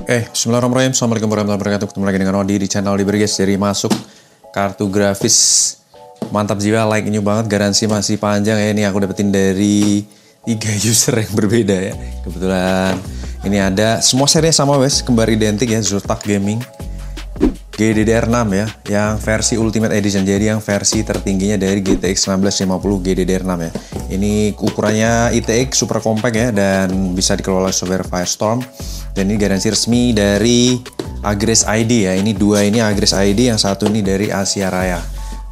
Bismillahirrahmanirrahim. Assalamualaikum warahmatullahi wabarakatuh. Ketemu lagi dengan Odi di channel Libri guys. Dari masuk kartu grafis mantap jiwa, like new banget, garansi masih panjang ya. Ini aku dapetin dari 3 user yang berbeda ya. Kebetulan ini ada semua serinya sama guys, kembar identik ya. Zotac Gaming GDDR6 ya, yang versi Ultimate Edition. Jadi yang versi tertingginya dari GTX 1950 GDDR6 ya. Ini ukurannya ITX super compact ya, dan bisa dikelola software Firestorm. Dan ini garansi resmi dari Agres ID ya. Ini dua ini Agres ID, yang satu ini dari Asia Raya.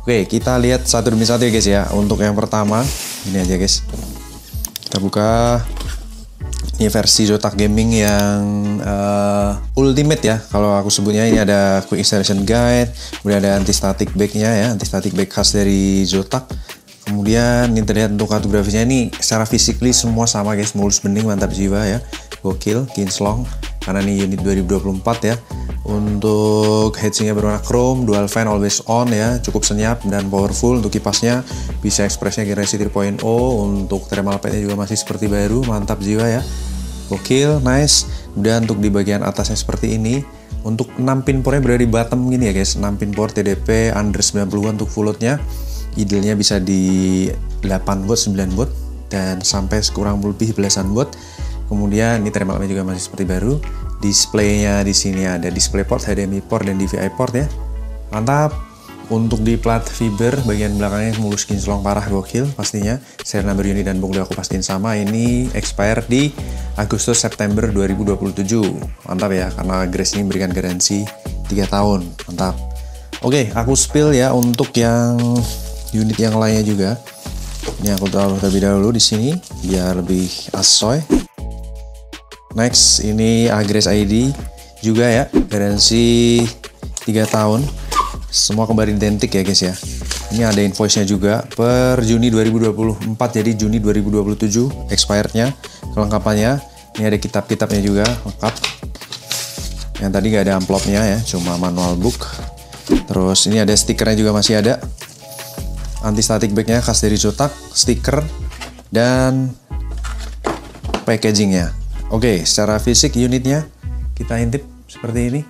Oke, kita lihat satu demi satu ya guys ya. Untuk yang pertama, ini aja guys. Kita buka. Ini versi Zotac Gaming yang Ultimate ya, kalau aku sebutnya. Ini ada Quick Installation Guide, kemudian ada anti-static back-nya ya, anti-static back khas dari Zotac. Kemudian ini terlihat untuk kartu grafisnya, ini secara physically semua sama guys, mulus bening, mantap jiwa ya, gokil, kinclong, karena ini unit 2024 ya. Untuk heatsinknya berwarna chrome, dual fan always on ya, cukup senyap dan powerful. Untuk kipasnya bisa ekspresnya generasi 3.0. Untuk thermal padnya juga masih seperti baru, mantap jiwa ya, gokil, nice. Kemudian untuk di bagian atasnya seperti ini. Untuk 6 pin portnya berada di bottom gini ya guys, 6 pin port TDP under 90-an untuk full loadnya. Idle-nya bisa di 8 watt, 9 watt, dan sampai kurang lebih belasan watt. Kemudian ini thermal padnya juga masih seperti baru. Displaynya di sini ada display port, HDMI port, dan DVI port ya, mantap. Untuk di plat fiber bagian belakangnya mulus, kinclong, parah, gokil pastinya. Serial number unit dan book udah aku pastiin sama. Ini expire di Agustus September 2027, mantap ya, karena Agres ini memberikan garansi 3 tahun, mantap. Oke, aku spill ya untuk yang unit yang lainnya juga. Ini aku taruh terlebih dahulu di sini biar lebih asoy. Next, ini Agres ID juga ya, garansi 3 tahun. Semua kembali identik ya guys ya. Ini ada invoice-nya juga per Juni 2024, jadi Juni 2027 expired-nya. Kelengkapannya, ini ada kitab-kitabnya juga lengkap. Yang tadi gak ada amplopnya ya, cuma manual book. Terus ini ada stikernya juga masih ada. Anti-static back-nya khas dari Zotac, stiker, dan packaging-nya. Oke, secara fisik unitnya kita intip seperti ini,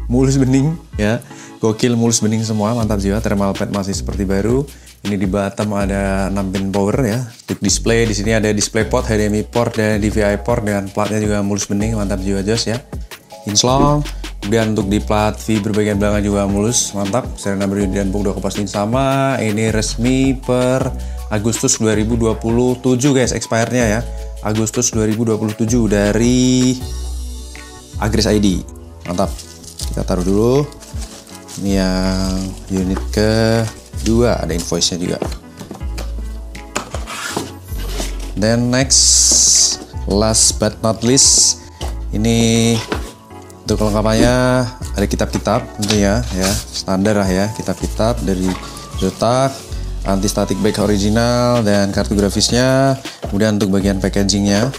mulus bening ya, gokil, mulus bening semua, mantap jiwa. Thermal pad masih seperti baru. Ini di bottom ada 6 pin power ya. Untuk display di sini ada display port, HDMI port, dan DVI port, dan platnya juga mulus bening, mantap jiwa jos ya, kinclong. Kemudian untuk di plat fiber bagian belakang juga mulus, mantap. Serial number unit dan book udah aku pastiin sama. Ini resmi per Agustus 2027 guys, expirednya ya, Agustus 2027 dari Agres ID, mantap. Kita taruh dulu. Ini yang unit kedua, ada invoice-nya juga. Then next, last but not least, ini untuk kelengkapannya ada kitab-kitab tentunya ya, standar lah ya, kitab-kitab dari Zotac, anti-static back original, dan kartu grafisnya. Kemudian untuk bagian packagingnya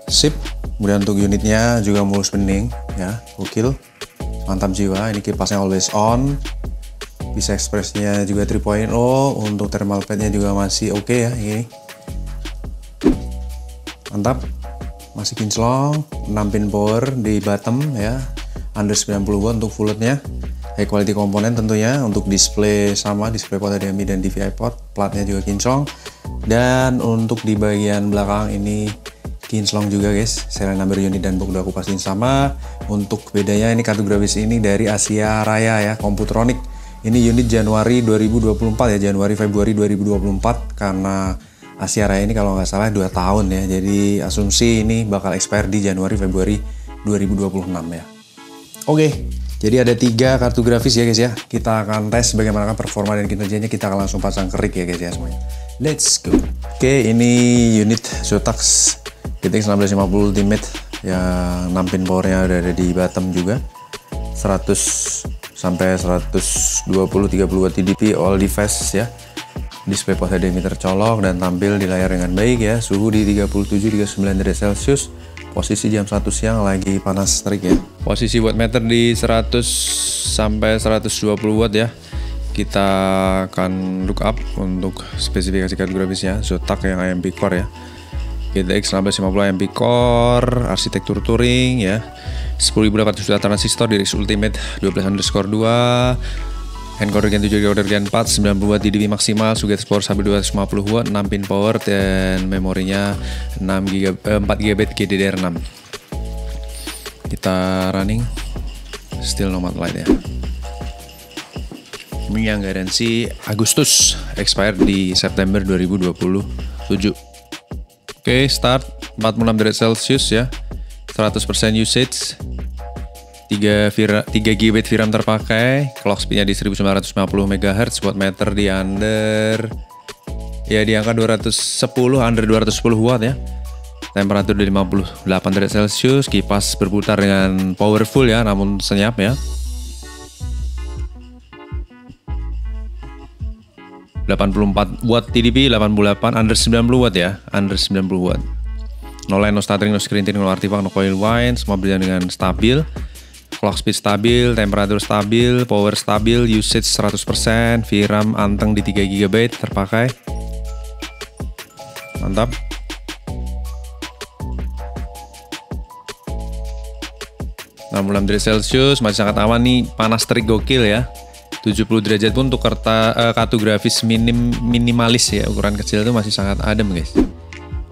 sip. Kemudian untuk unitnya juga mulus bening ya, gokil, mantap jiwa. Ini kipasnya always on, bisa ekspresnya juga 3.0. Untuk thermal padnya juga masih oke ya, ini mantap, masih kinclong. 6 pin power di bottom ya, under 90 watt untuk full loadnya. High quality komponen tentunya. Untuk display sama, display port HDMI dan DVI port, platnya juga kinclong. Dan untuk di bagian belakang ini kinclong juga guys, serial number unit dan book udah aku pastiin sama. Untuk bedanya, ini kartu grafis ini dari Asia Raya ya, Computronic. Ini unit Januari 2024 ya, Januari Februari 2024, karena Asia Raya ini kalau nggak salah 2 tahun ya, jadi asumsi ini bakal expire di Januari Februari 2026 ya. Oke, jadi ada 3 kartu grafis ya guys ya. Kita akan tes bagaimana performa dan kinerjanya. Kita akan langsung pasang kerik ya guys ya semuanya. Let's go. Oke, ini unit Zotac GTX 1950 Ultimate yang 6 pin powernya ada di bottom juga. 100 sampai 120-30 watt TDP all device ya. Display port HDMI tercolok dan tampil di layar dengan baik ya. Suhu di 37-39 derajat Celcius. Posisi jam 1 siang, lagi panas terik ya. Posisi wattmeter di 100 sampai 120 watt ya. Kita akan look up untuk spesifikasi kartu grafisnya. Zotac yang AMD Core ya. GTX 1950 AMD Core, arsitektur touring ya. 10.800 juta transistor di RX Ultimate 12_2, encoder Gen 7, decoder Gen 4, 90 watt DDP maksimal, Sugget Power sampai 250 watt, 6 pin power, dan memorinya 4 GB GDDR6. Kita running, still nomad light ya. Ini yang garansi Agustus, expired di September 2027. Oke, start 46 derajat Celcius ya, 100% usage, 3 GB VRAM terpakai, clock speednya di 1950 MHz, wattmeter di under ya di angka 210, under 210 watt ya. Temperatur di 58 derajat Celcius, kipas berputar dengan powerful ya, namun senyap ya. 84 watt TDP, 88, under 90 watt ya, under 90 watt. No line, no stuttering, no screen tearing, no artifact, no coil whine, semua berjalan dengan stabil. Clock speed stabil, temperatur stabil, power stabil, usage 100%, VRAM anteng di 3 GB terpakai. Mantap. Enam derajat Celcius, masih sangat aman nih, panas terik gokil ya. 70 derajat pun untuk kartu grafis minimalis ya, ukuran kecil itu masih sangat adem guys.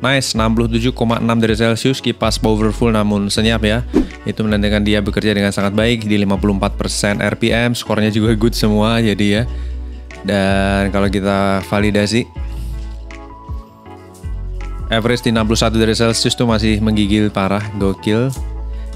Nice, 67,6 derajat Celcius, kipas powerful namun senyap ya. Itu menandakan dia bekerja dengan sangat baik di 54% RPM, skornya juga good semua jadi ya. Dan kalau kita validasi, average di 61 derajat Celcius tuh masih menggigil parah, gokil.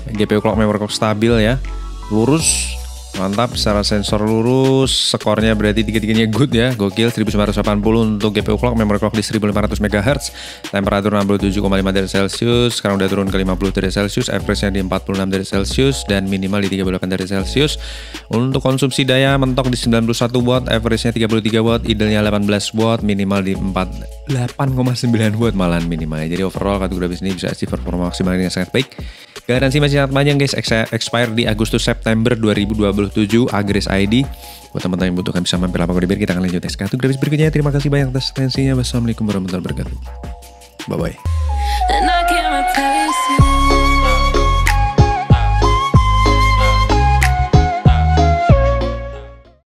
GPU clock, memory clock stabil ya, lurus. Mantap, secara sensor lurus, skornya berarti tiga-tiganya good ya, gokil. 1980 untuk GPU clock, memory clock di 1500 MHz, temperatur 67,5 derajat Celcius, sekarang udah turun ke 50 derajat Celcius, average-nya di 46 derajat Celcius, dan minimal di 38 derajat Celcius. Untuk konsumsi daya mentok di 91 watt, average-nya 33 watt, idealnya 18 watt, minimal di 8,9 watt malahan minimalnya. Jadi overall kartu grafis ini bisa achieve performa maksimal dengan sangat baik. Garansi masih sangat panjang guys, expire di Agustus September 2027, Agres ID. Buat teman-teman yang butuhkan bisa mampir lapor di kita akan lanjut tes kartu grafis berikutnya. Terima kasih banyak atas atensinya. Wassalamualaikum warahmatullahi wabarakatuh. Bye bye.